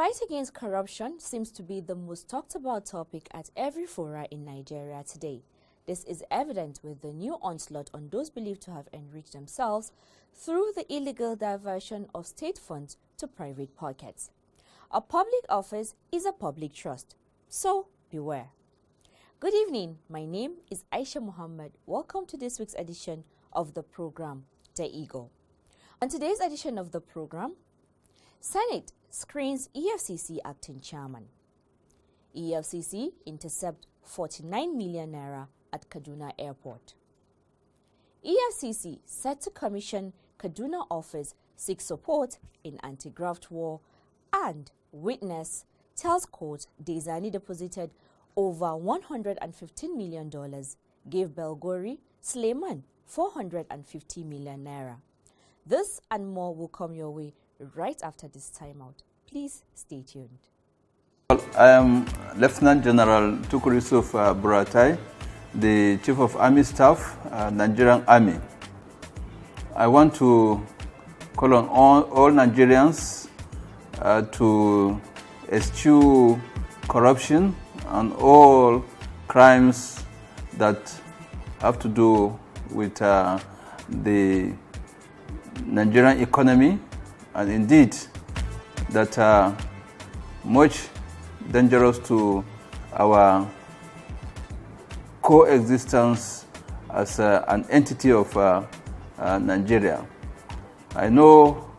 fight against corruption seems to be the most talked about topic at every fora in Nigeria today. This is evident with the new onslaught on those believed to have enriched themselves through the illegal diversion of state funds to private pockets. A public office is a public trust, so beware. Good evening, my name is Aisha Muhammad. Welcome to this week's edition of the program, The Eagle. On today's edition of the program, Senate screens EFCC acting chairman. EFCC intercept 49 million naira at Kaduna Airport. EFCC set to commission Kaduna office seeks support in anti-graft war, and witness tells court Dezani deposited over $115 million, gave Belgori Suleiman 450 million naira. This and more will come your way right after this timeout. Please stay tuned. I am Lieutenant General Tukur Yusuf Buratai, the Chief of Army Staff, Nigerian Army. I want to call on all Nigerians to eschew corruption and all crimes that have to do with the Nigerian economy, and indeed that are much dangerous to our coexistence as an entity of Nigeria. I know,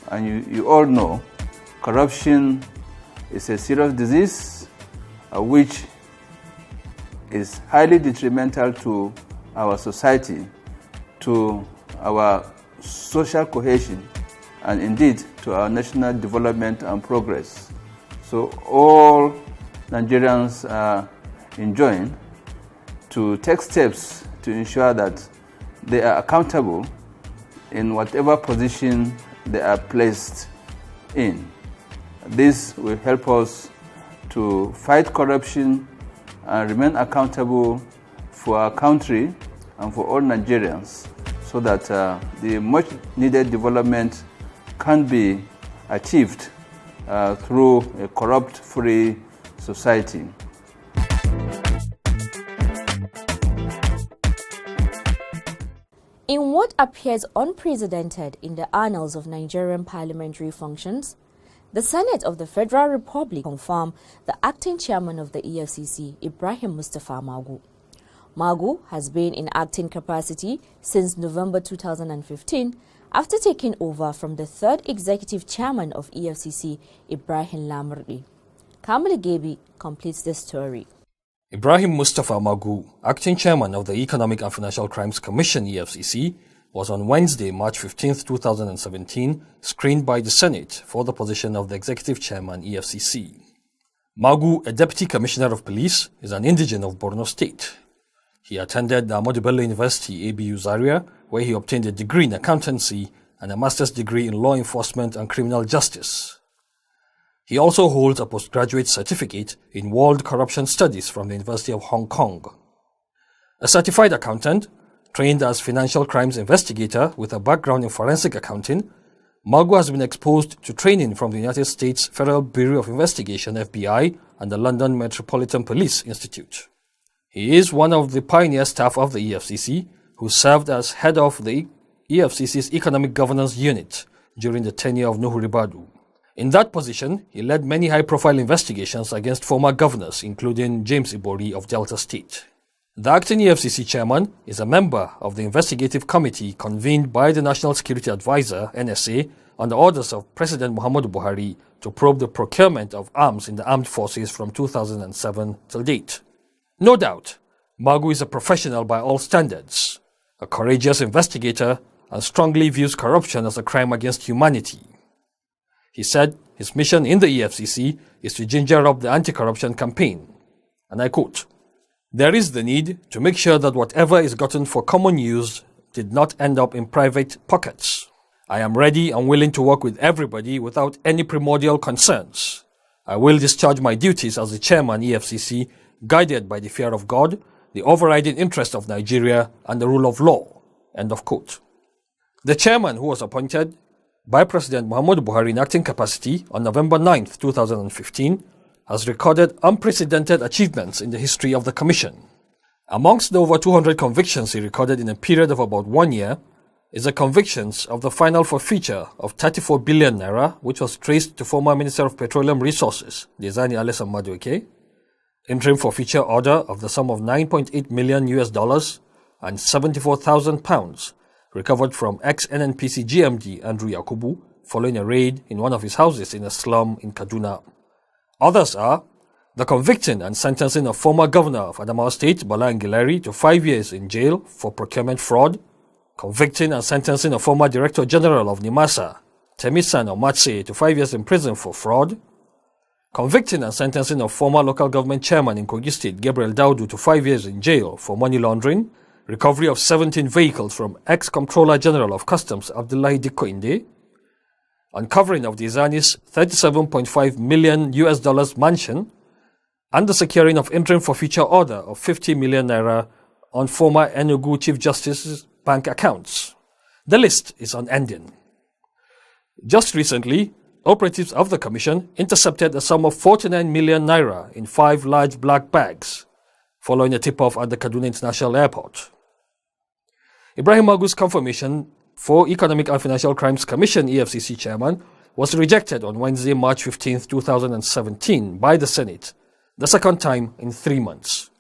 and you all know, corruption is a serious disease which is highly detrimental to our society, to our social cohesion, and indeed to our national development and progress. So all Nigerians are enjoined to take steps to ensure that they are accountable in whatever position they are placed in. This will help us to fight corruption and remain accountable for our country and for all Nigerians, so that the much needed development can be achieved through a corrupt-free society. In what appears unprecedented in the annals of Nigerian parliamentary functions, the Senate of the Federal Republic confirmed the acting chairman of the EFCC, Ibrahim Mustapha Magu. Magu has been in acting capacity since November 2015 after taking over from the third executive chairman of EFCC, Ibrahim Lamurdi. Kamil Gebi completes this story. Ibrahim Mustapha Magu, acting chairman of the Economic and Financial Crimes Commission (EFCC), was on Wednesday, March 15, 2017, screened by the Senate for the position of the executive chairman EFCC. Magu, a deputy commissioner of police, is an indigene of Borno State. He attended the Ahmadu Bello University, ABU Zaria, where he obtained a degree in accountancy and a master's degree in law enforcement and criminal justice. He also holds a postgraduate certificate in World Corruption Studies from the University of Hong Kong. A certified accountant, trained as financial crimes investigator with a background in forensic accounting, Magu has been exposed to training from the United States Federal Bureau of Investigation (FBI) and the London Metropolitan Police Institute. He is one of the pioneer staff of the EFCC who served as head of the EFCC's Economic Governance Unit during the tenure of Nuhu Ribadu. In that position, he led many high-profile investigations against former governors, including James Ibori of Delta State. The acting EFCC chairman is a member of the investigative committee convened by the National Security Advisor, NSA, on the orders of President Muhammadu Buhari to probe the procurement of arms in the armed forces from 2007 till date. No doubt, Magu is a professional by all standards, a courageous investigator, and strongly views corruption as a crime against humanity. He said his mission in the EFCC is to ginger up the anti-corruption campaign. And I quote, "There is the need to make sure that whatever is gotten for common use did not end up in private pockets. I am ready and willing to work with everybody without any primordial concerns. I will discharge my duties as the chairman EFCC, guided by the fear of God, the overriding interest of Nigeria, and the rule of law." End of quote. The chairman, who was appointed, by President Muhammadu Buhari in acting capacity on November 9, 2015, has recorded unprecedented achievements in the history of the Commission. Amongst the over 200 convictions he recorded in a period of about 1 year is the convictions of the final forfeiture of 34 billion naira, which was traced to former Minister of Petroleum Resources, Diezani Alison Madueke, interim forfeiture order of the sum of $9.8 million and 74,000 pounds recovered from ex-NNPC GMD Andrew Yakubu following a raid in one of his houses in a slum in Kaduna. Others are the convicting and sentencing of former governor of Adamawa State, Bala Ngileri, to 5 years in jail for procurement fraud, convicting and sentencing of former Director General of NIMASA, Temisan Omatse, to 5 years in prison for fraud, convicting and sentencing of former local government chairman in Kogi State, Gabriel Daudu, to 5 years in jail for money laundering, recovery of 17 vehicles from ex-Comptroller General of Customs Abdullahi Dikko Inde, uncovering of Diezani's $37.5 million mansion, and the securing of interim forfeiture order of 50 million naira on former Enugu Chief Justice's bank accounts. The list is unending. Just recently, operatives of the Commission intercepted a sum of 49 million naira in 5 large black bags, following a tip-off at the Kaduna International Airport. Ibrahim Magu's confirmation for Economic and Financial Crimes Commission EFCC chairman was rejected on Wednesday, March 15, 2017 by the Senate, the second time in 3 months.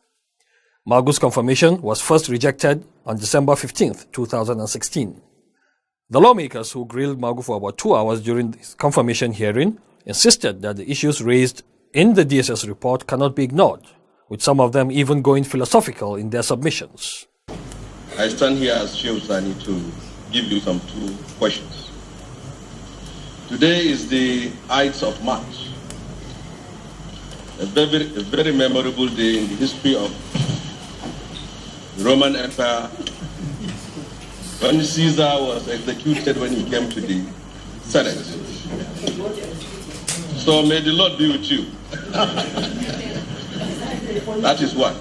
Magu's confirmation was first rejected on December 15, 2016. The lawmakers who grilled Magu for about 2 hours during this confirmation hearing insisted that the issues raised in the DSS report cannot be ignored, with some of them even going philosophical in their submissions. I stand here as Sheikh Sani to give you some 2 questions. Today is the 8th of March, a very memorable day in the history of the Roman Empire, when Caesar was executed when he came to the Senate. So may the Lord be with you. That is one.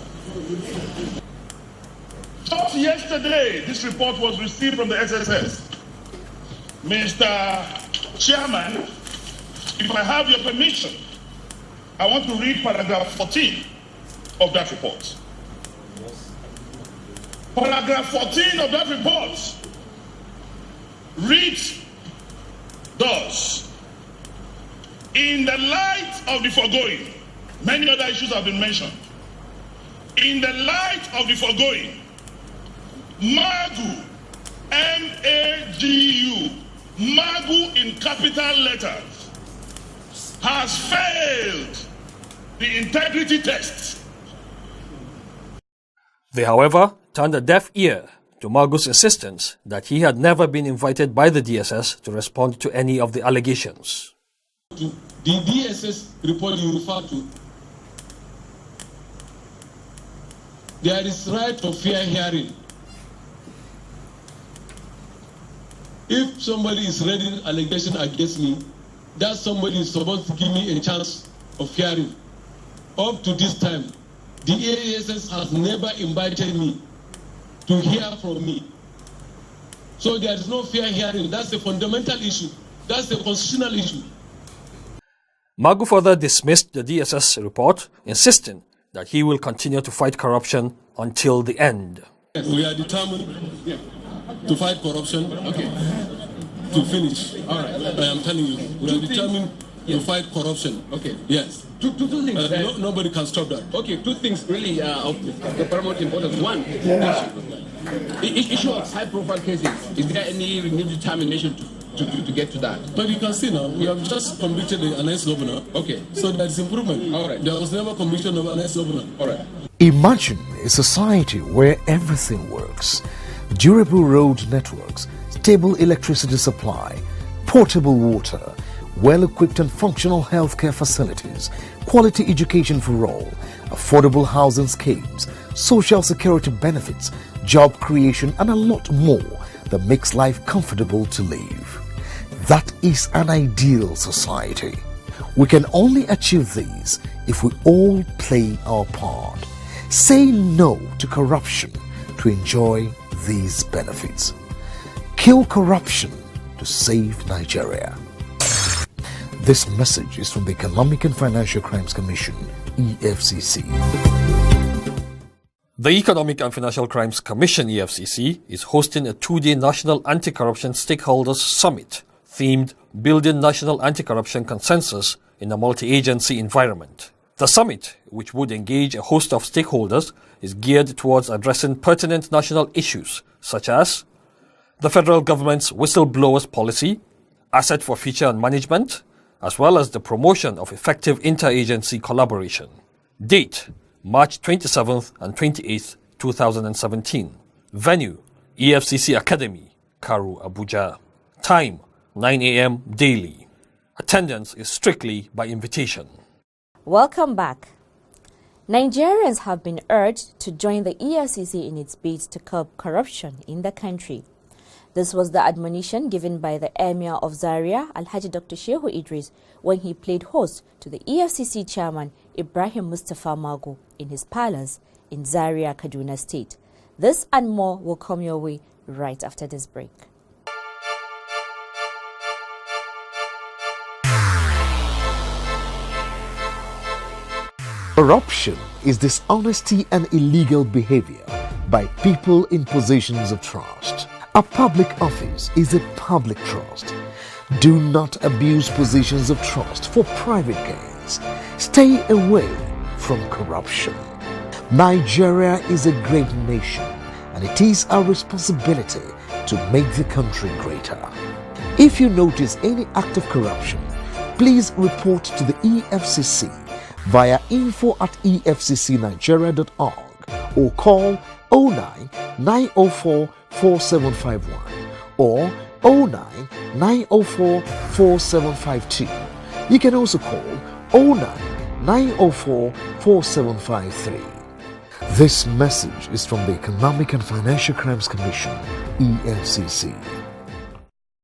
Just yesterday, this report was received from the SSS. Mr. Chairman, if I have your permission, I want to read paragraph 14 of that report. Paragraph 14 of that report reads thus: in the light of the foregoing, many other issues have been mentioned. In the light of the foregoing, Magu, M-A-G-U, Magu in capital letters, has failed the integrity test. They, however, turned a deaf ear to Magu's insistence that he had never been invited by the DSS to respond to any of the allegations. The DSS report you refer to, there is right of fair hearing. If somebody is raising an allegation against me, that somebody is supposed to give me a chance of hearing. Up to this time, the DSS has never invited me to hear from me. So there is no fair hearing. That's a fundamental issue. That's a constitutional issue. Magu further dismissed the DSS report, insisting that he will continue to fight corruption until the end. We are determined to fight corruption, to finish. All right. I am telling you, we are determined to fight corruption. Okay. Yes. Two things. Nobody can stop that. Okay, 2 things really of the paramount importance. One, issue of high-profile cases. Is there any renewed determination to get to that? But you can see now, we have just convicted an ex-governor. Okay. So that is improvement. All right. There was never conviction of an ex-governor. All right. Imagine a society where everything works. Durable road networks, stable electricity supply, portable water, well-equipped and functional healthcare facilities, quality education for all, affordable housing schemes, social security benefits, job creation, and a lot more that makes life comfortable to live. That is an ideal society. We can only achieve these if we all play our part. Say no to corruption to enjoy these benefits. Kill corruption to to save Nigeria. This message is from the Economic and Financial Crimes Commission, EFCC. The Economic and Financial Crimes Commission, EFCC, is hosting a two-day National Anti-Corruption Stakeholders Summit themed Building National Anti-Corruption Consensus in a Multi-Agency Environment. The summit, which would engage a host of stakeholders, is geared towards addressing pertinent national issues such as the federal government's whistleblowers policy, asset forfeiture and management, as well as the promotion of effective interagency collaboration. Date: March 27th and 28th, 2017. Venue: EFCC Academy, Karu, Abuja. Time: 9 a.m. daily. Attendance is strictly by invitation. Welcome back. Nigerians have been urged to join the EFCC in its bid to curb corruption in the country. This was the admonition given by the Emir of Zaria, Alhaji Dr. Shehu Idris, when he played host to the EFCC chairman Ibrahim Mustapha Magu in his palace in Zaria, Kaduna State. This and more will come your way right after this break. Corruption is dishonesty and illegal behavior by people in positions of trust. A public office is a public trust. Do not abuse positions of trust for private gains. Stay away from corruption. Nigeria is a great nation, and it is our responsibility to make the country greater. If you notice any act of corruption, please report to the EFCC via info@efccnigeria.org or call 09 904 4751 or 09 904 4752. You can also call 09 904 4753. This message is from the Economic and Financial Crimes Commission, EFCC.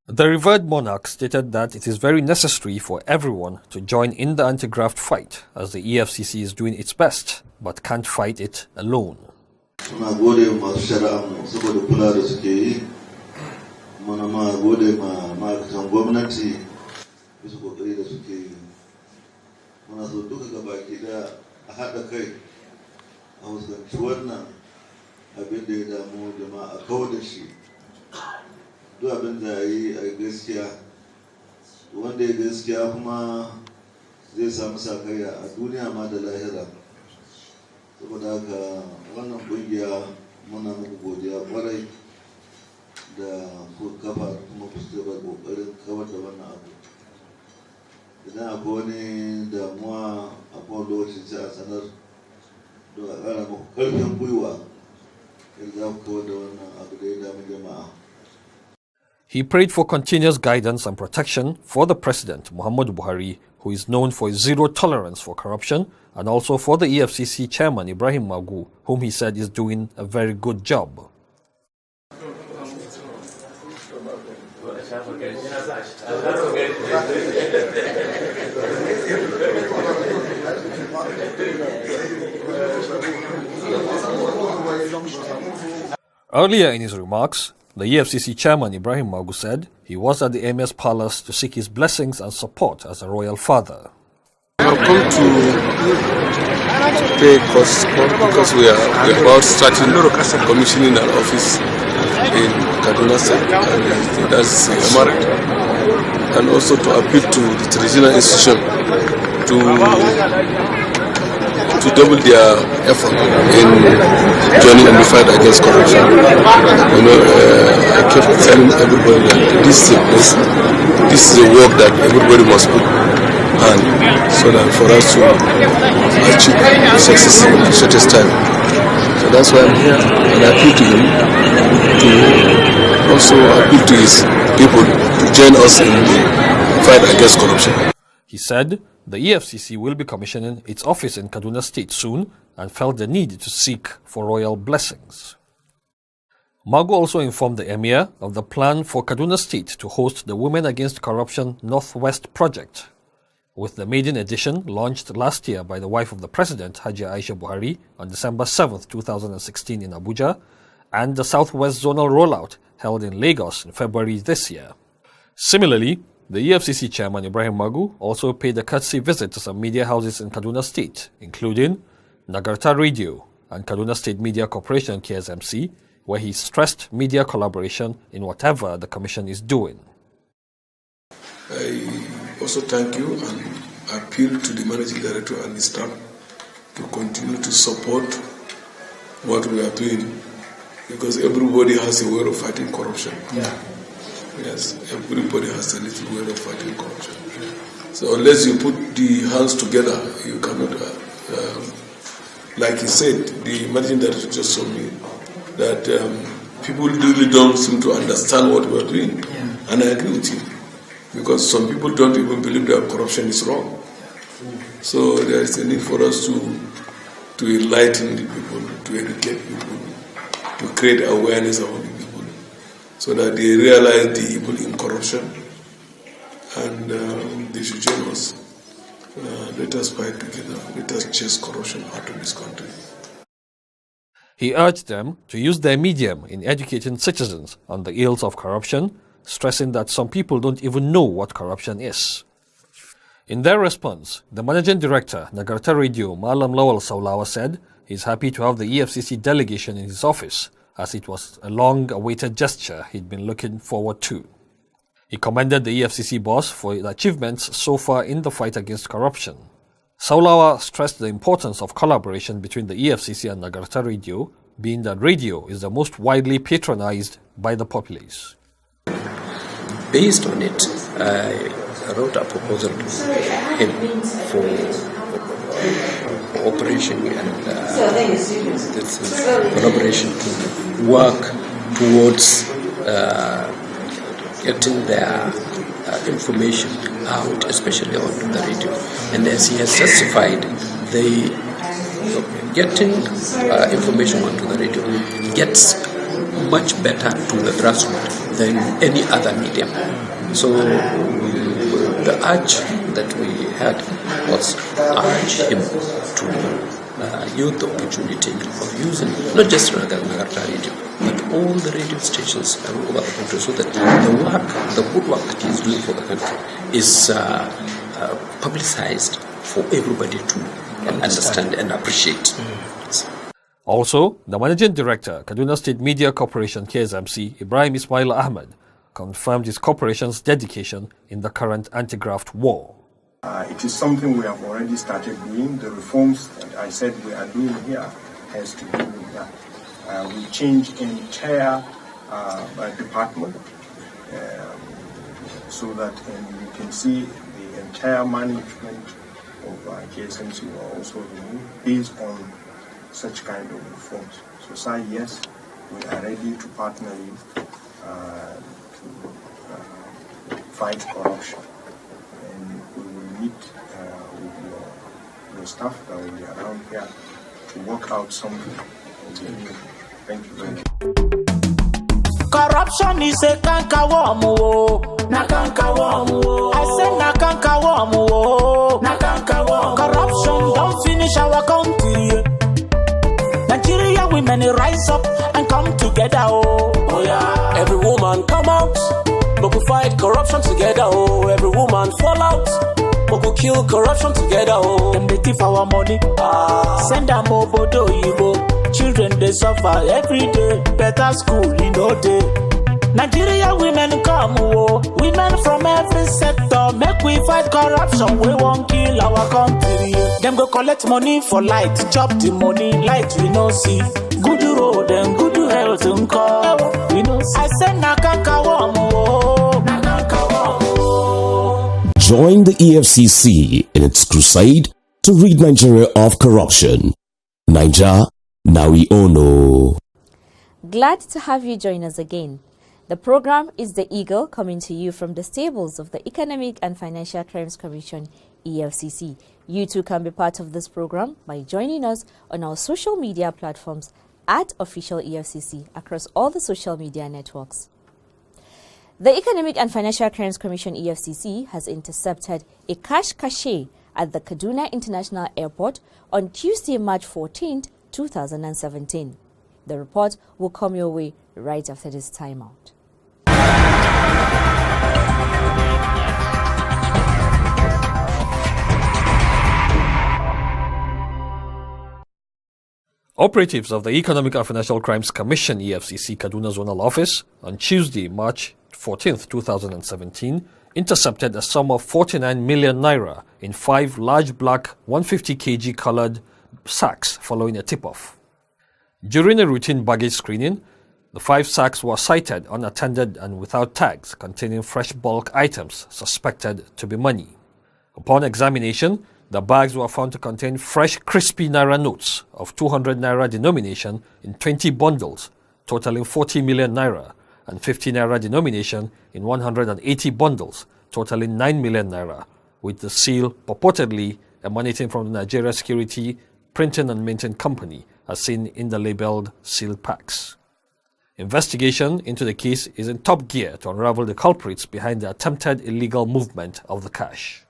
The revered monarch stated that it is very necessary for everyone to join in the anti-graft fight, as the EFCC is doing its best, but can't fight it alone. Muna gode masu shari'anmu saboda kula da suke yi, muna ma gode ma ma'aikatan gwamnati bisa kokari da suke yi. Muna so duka gabaki da a haɗa kai a fuskanci wannan abin da ya damu jama'a a kawar da shi. Duk abin da yi a gaskiya, wanda ya gaskiya kuma zai samu sakayya a duniya ma da lahira. Saboda haka wannan kungiya muna muku godiya kwarai da ku kafa kuma ku ba kokarin kawar da wannan abu. Idan akwai wani damuwa a kowane lokacin sai a sanar don a ƙara muku ƙarfin gwiwa yadda za ku kawar da wannan abu da ya damu jama'a. He prayed for continuous guidance and protection for the President, Muhammadu Buhari, who is known for his zero tolerance for corruption, and also for the EFCC chairman, Ibrahim Magu, whom he said is doing a very good job. Earlier in his remarks, the EFCC chairman Ibrahim Magu said he was at the Emir's palace to seek his blessings and support as a royal father. I have come to pay costs because we are about starting commissioning an office in Kaduna State, and that's the Emirate, and also to appeal to the traditional institution to double their effort in joining in the fight against corruption. You know, I kept telling everybody that this is a place, this is a work that everybody must put hand, so that for us to achieve success in the shortest time. So that's why I'm here, and I appeal to him to also appeal to his people to join us in the fight against corruption. He said the EFCC will be commissioning its office in Kaduna State soon and felt the need to seek for royal blessings. Magu also informed the Emir of the plan for Kaduna State to host the Women Against Corruption Northwest Project, with the maiden edition launched last year by the wife of the President, Hajia Aisha Buhari, on December 7, 2016 in Abuja, and the Southwest Zonal Rollout held in Lagos in February this year. Similarly, the EFCC chairman Ibrahim Magu also paid a courtesy visit to some media houses in Kaduna State, including Nagarta Radio and Kaduna State Media Corporation KSMC, where he stressed media collaboration in whatever the commission is doing. I also thank you and appeal to the managing director and the staff to continue to support what we are doing, because everybody has a way of fighting corruption. Yeah. Yes, everybody has a little way of fighting corruption. So unless you put the hands together, you cannot. Like he said, the managing director just told me that people really don't seem to understand what we are doing, and I agree with him, because some people don't even believe that corruption is wrong. So there is a need for us to enlighten the people, to educate people, to create awareness among the people, so that they realize the evil in corruption, and they should join us. Let us fight together. Let us chase corruption out of this country. He urged them to use their medium in educating citizens on the ills of corruption, stressing that some people don't even know what corruption is. In their response, the managing director, Nagarta Radio, Malam Lawal Saulawa, said he's happy to have the EFCC delegation in his office, as it was a long-awaited gesture he'd been looking forward to. He commended the EFCC boss for its achievements so far in the fight against corruption. Saulawa stressed the importance of collaboration between the EFCC and Nagarta Radio, being that radio is the most widely patronized by the populace. Based on it, I wrote a proposal to him for cooperation and collaboration to work towards getting their information out, especially on the radio. And as he has justified, getting information onto the radio gets much better to the grassroots than any other medium. So the urge that we had was urge him to use the opportunity of using not just Nagarta Radio, but all the radio stations all over the country, so that the good work that he is doing for the country is publicized for everybody to understand and appreciate. Also, the managing director, Kaduna State Media Corporation KSMC, Ibrahim Ismail Ahmed, confirmed his corporation's dedication in the current anti-graft war. It is something we have already started doing. The reforms that I said we are doing here has to do with that. We changed entire department so that you can see the entire management of KSMC were also removed based on such kind of reforms. So say yes, we are ready to partner you to fight corruption. And we will meet with your staff that will be around here to work out something. Thank you very much. Corruption is a cankerworm, na cankerworm. I say na cankerworm, na cankerworm. Corruption don't finish our country. Nigeria women rise up and come together, oh yeah. Every woman come out, but we fight corruption together, oh. Every woman fall out, but we kill corruption together, oh. Them they thief our money, send them obodo yibo. Children they suffer every day, better school in no day. Nigeria women come, oh. Women from every sector, make we fight corruption. We won't kill our country. Them go collect money for light, chop the money, light we no see. Good road and good health and call. We no see. I said na cankerworm, oh, na cankerworm, oh. Join the EFCC in its crusade to rid Nigeria of corruption. Naija, now we all know. Glad to have you join us again. The program is The Eagle, coming to you from the stables of the Economic and Financial Crimes Commission, EFCC. You too can be part of this program by joining us on our social media platforms at Official EFCC across all the social media networks. The Economic and Financial Crimes Commission, EFCC, has intercepted a cash cache at the Kaduna International Airport on Tuesday, March 14, 2017. The report will come your way right after this timeout. Operatives of the Economic and Financial Crimes Commission EFCC Kaduna Zonal Office on Tuesday, March 14, 2017, intercepted a sum of 49 million naira in 5 large black 150 kg colored sacks following a tip-off. During a routine baggage screening, the 5 sacks were sighted unattended and without tags containing fresh bulk items suspected to be money. Upon examination, the bags were found to contain fresh crispy naira notes of 200 naira denomination in 20 bundles, totaling 40 million naira, and 50 naira denomination in 180 bundles, totaling 9 million naira, with the seal purportedly emanating from the Nigeria Security Printing and Minting Company, as seen in the labeled sealed packs. Investigation into the case is in top gear to unravel the culprits behind the attempted illegal movement of the cash.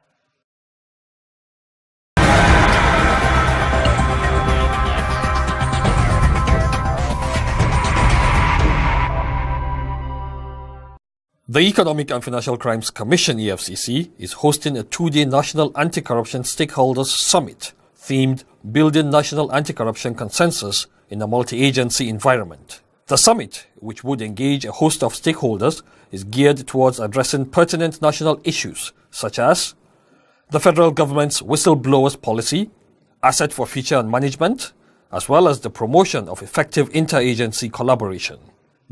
The Economic and Financial Crimes Commission EFCC is hosting a 2-day National Anti-Corruption Stakeholders Summit themed Building National Anti-Corruption Consensus in a Multi-Agency Environment. The summit, which would engage a host of stakeholders, is geared towards addressing pertinent national issues such as the federal government's whistleblowers policy, asset forfeiture and management, as well as the promotion of effective interagency collaboration.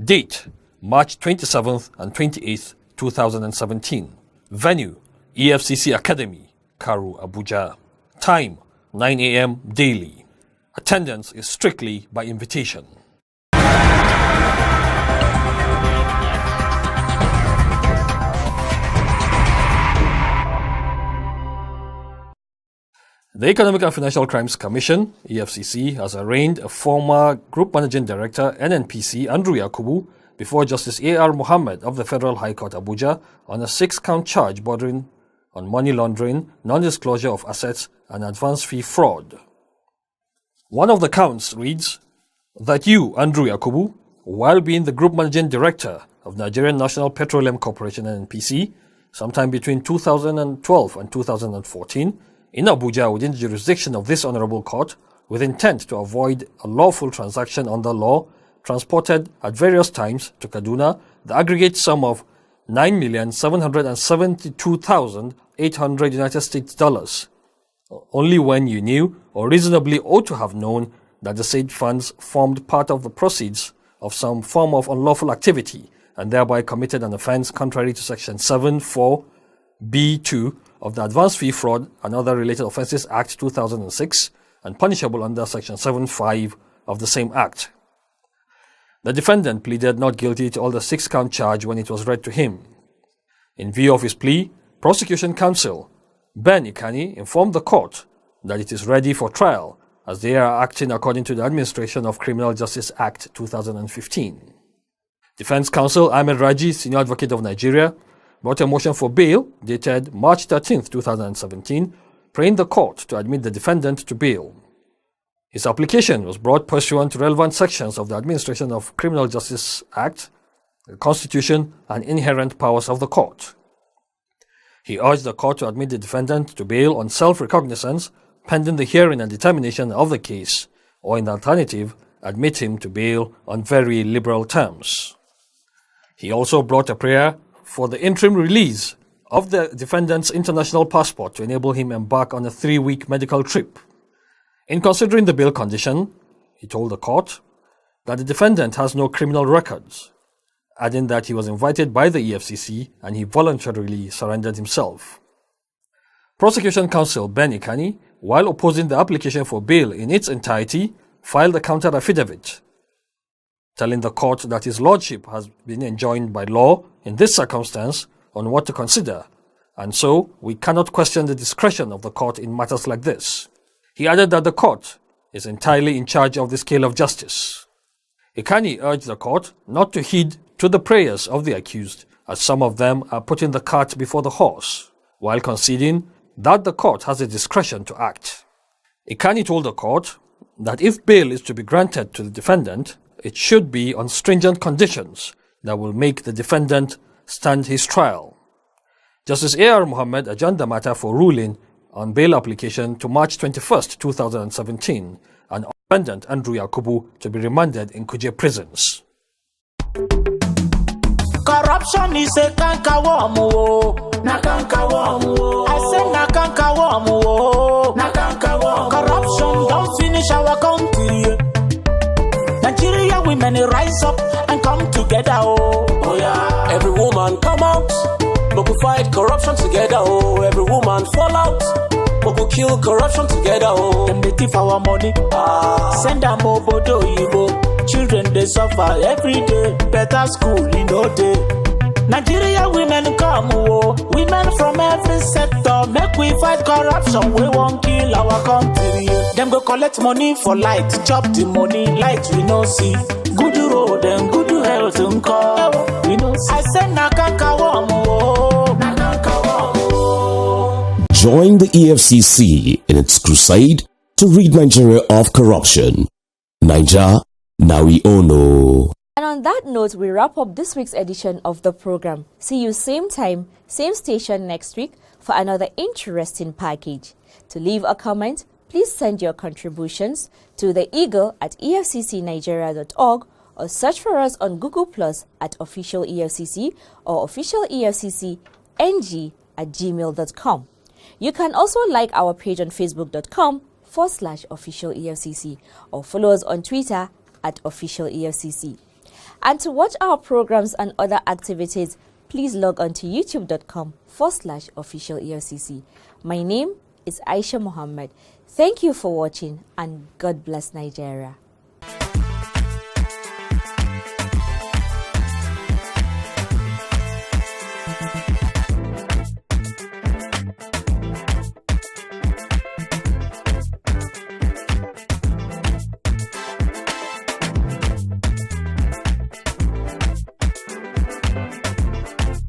Date: March 27th and 28th, 2017. Venue: EFCC Academy, Karu, Abuja. Time: 9 a.m. daily. Attendance is strictly by invitation. The Economic and Financial Crimes Commission, EFCC, has arraigned a former Group Managing Director, NNPC, Andrew Yakubu, before Justice A.R. Mohammed of the Federal High Court, Abuja, on a 6-count charge bordering on money laundering, non-disclosure of assets, and advance fee fraud. One of the counts reads that you, Andrew Yakubu, while being the Group Managing Director of Nigerian National Petroleum Corporation, NNPC, sometime between 2012 and 2014, in Abuja within the jurisdiction of this Honorable Court, with intent to avoid a lawful transaction under law, transported at various times to Kaduna the aggregate sum of $9,772,800 United States dollars, only when you knew or reasonably ought to have known that the said funds formed part of the proceeds of some form of unlawful activity and thereby committed an offence contrary to Section 7(4)(b)(2) of the Advance Fee Fraud and Other Related Offences Act 2006 and punishable under Section 7(5) of the same Act. The defendant pleaded not guilty to all the 6-count charge when it was read to him. In view of his plea, Prosecution Counsel Ben Ikani informed the court that it is ready for trial as they are acting according to the Administration of Criminal Justice Act 2015. Defense Counsel Ahmed Raji, Senior Advocate of Nigeria, brought a motion for bail dated March 13, 2017, praying the court to admit the defendant to bail. His application was brought pursuant to relevant sections of the Administration of Criminal Justice Act, the Constitution, and inherent powers of the court. He urged the court to admit the defendant to bail on self-recognizance pending the hearing and determination of the case, or in the alternative, admit him to bail on very liberal terms. He also brought a prayer for the interim release of the defendant's international passport to enable him embark on a 3-week medical trip. In considering the bail condition, he told the court that the defendant has no criminal records, adding that he was invited by the EFCC and he voluntarily surrendered himself. Prosecution Counsel Ben Ikani, while opposing the application for bail in its entirety, filed a counter affidavit, telling the court that his lordship has been enjoined by law in this circumstance on what to consider, and so we cannot question the discretion of the court in matters like this. He added that the court is entirely in charge of the scale of justice. Ikani urged the court not to heed to the prayers of the accused, as some of them are putting the cart before the horse, while conceding that the court has the discretion to act. Ikani told the court that if bail is to be granted to the defendant, it should be on stringent conditions that will make the defendant stand his trial. Justice A.R. Mohammed adjourned the matter for ruling on bail application to March 21, 2017, and defendant Andrew Yakubu to be remanded in Kuje prisons. Corruption is a cankerworm, na cankerworm. I say na cankerworm, na cankerworm. Corruption don't finish our country. Nigeria women rise up and come together, oh yeah. Every woman come out, we fight corruption together, oh. Every woman fall out, we kill corruption together, oh. Them they thief our money, send them obodo yibo. Children they suffer every day, better school in no day. Nigeria women come, oh, women from every sector, make we fight corruption, we won't kill our country. Them go collect money for light, chop the money, light we no see. Good road and good health we no see. I said na cankerworm, na cankerworm. Join the EFCC in its crusade to rid Nigeria of corruption. Naija, now we all know. And on that note, we wrap up this week's edition of the program. See you same time, same station next week for another interesting package. To leave a comment, please send your contributions to the Eagle at efccnigeria.org or search for us on Google Plus at Official EFCC or Official EFCC NG at gmail.com. You can also like our page on facebook.com/Official EFCC or follow us on Twitter at Official EFCC. And to watch our programs and other activities, please log on to youtube.com/Official EFCC. My name is Aisha Mohammed. Thank you for watching and God bless Nigeria.